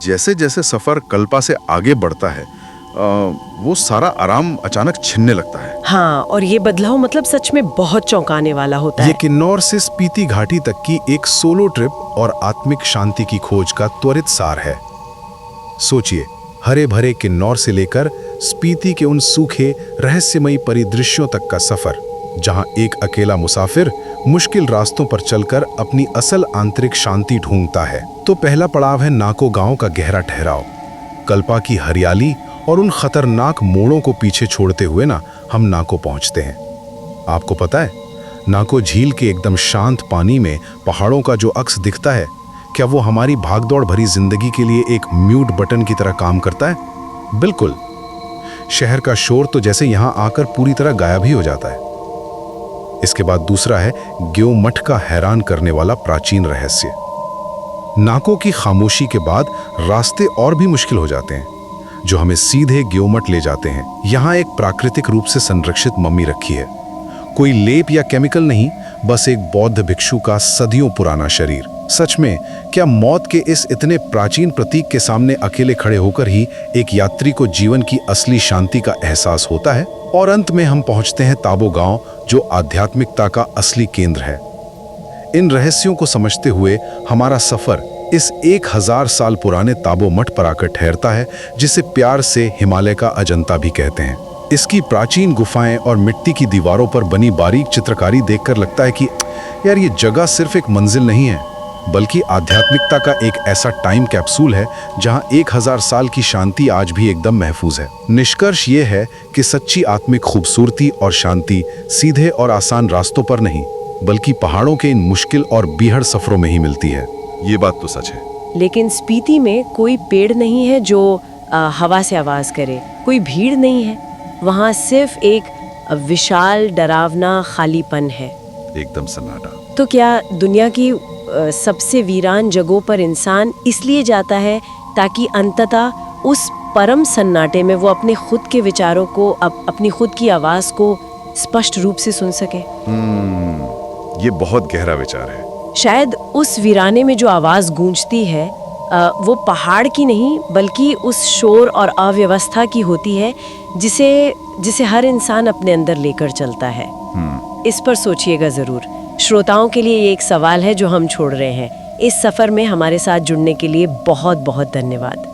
जैसे जैसे सफर कल्पा से आगे बढ़ता है वो सारा आराम अचानक छिनने लगता है। हाँ, और ये बदलाव मतलब सच में बहुत चौंकाने वाला होता ये है। किन्नौर से स्पीति घाटी तक की एक सोलो ट्रिप और आत्मिक शांति की खोज का त्वरित सार है। सोचिए, हरे भरे किन्नौर से लेकर स्पीति के उन सूखे रहस्यमयी परिदृश्यों तक का सफर, जहां एक अकेला मुसाफिर मुश्किल रास्तों पर चलकर अपनी असल आंतरिक शांति ढूंढता है। तो पहला पड़ाव है नाको गांव का गहरा ठहराव। कल्पा की हरियाली और उन खतरनाक मोड़ों को पीछे छोड़ते हुए हम नाको पहुंचते हैं। आपको पता है, नाको झील के एकदम शांत पानी में पहाड़ों का जो अक्स दिखता है, क्या वो हमारी भागदौड़ भरी जिंदगी के लिए एक म्यूट बटन की तरह काम करता है? बिल्कुल। शहर का शोर तो जैसे यहां आकर पूरी तरह गायब ही हो जाता है। इसके बाद दूसरा है ग्यो मठ का हैरान करने वाला प्राचीन रहस्य। नाको की खामोशी के बाद रास्ते और भी मुश्किल हो जाते हैं, जो हमें सीधे ग्यो मठ ले जाते हैं। यहाँ एक प्राकृतिक रूप से संरक्षित मम्मी रखी है। कोई लेप या केमिकल नहीं, बस एक बौद्ध भिक्षु का सदियों पुराना शरीर। सच में, क्या मौत के इस इतने प्राचीन प्रतीक के सामने अकेले खड़े होकर ही एक यात्री को जीवन की असली शांति का एहसास होता है? और अंत में हम पहुंचते हैं ताबो गांव, जो आध्यात्मिकता का असली केंद्र है। इन रहस्यों को समझते हुए हमारा सफर इस 1000 साल पुराने ताबो मठ पर आकर ठहरता है, जिसे प्यार से हिमालय का अजंता भी कहते हैं। इसकी प्राचीन गुफाएं और मिट्टी की दीवारों पर बनी बारीक चित्रकारी देखकर लगता है कि यार, ये जगह सिर्फ एक मंजिल नहीं है, बल्कि आध्यात्मिकता का एक ऐसा टाइम कैप्सूल है जहां 1000 साल की शांति आज भी एकदम महफूज है। निष्कर्ष ये है कि सच्ची आत्मिक खूबसूरती और शांति सीधे और आसान रास्तों पर नहीं, बल्कि पहाड़ों के इन मुश्किल और बीहड़ सफरों में ही मिलती है। ये बात तो सच है। लेकिन स्पीति में कोई पेड़ नहीं है जो हवा से आवाज करे, कोई भीड़ नहीं है। वहाँ सिर्फ एक विशाल डरावना खालीपन है, एकदम सन्नाटा। तो क्या दुनिया की सबसे वीरान जगहों पर इंसान इसलिए जाता है ताकि अंततः उस परम सन्नाटे में वो अपने खुद के विचारों को, अपनी खुद की आवाज को स्पष्ट रूप से सुन सके? ये बहुत गहरा विचार है। शायद उस वीराने में जो आवाज गूंजती है वो पहाड़ की नहीं, बल्कि उस शोर और अव्यवस्था की होती है जिसे हर इंसान अपने अंदर लेकर चलता है। इस पर सोचिएगा जरूर। श्रोताओं के लिए ये एक सवाल है जो हम छोड़ रहे हैं। इस सफर में हमारे साथ जुड़ने के लिए बहुत बहुत धन्यवाद।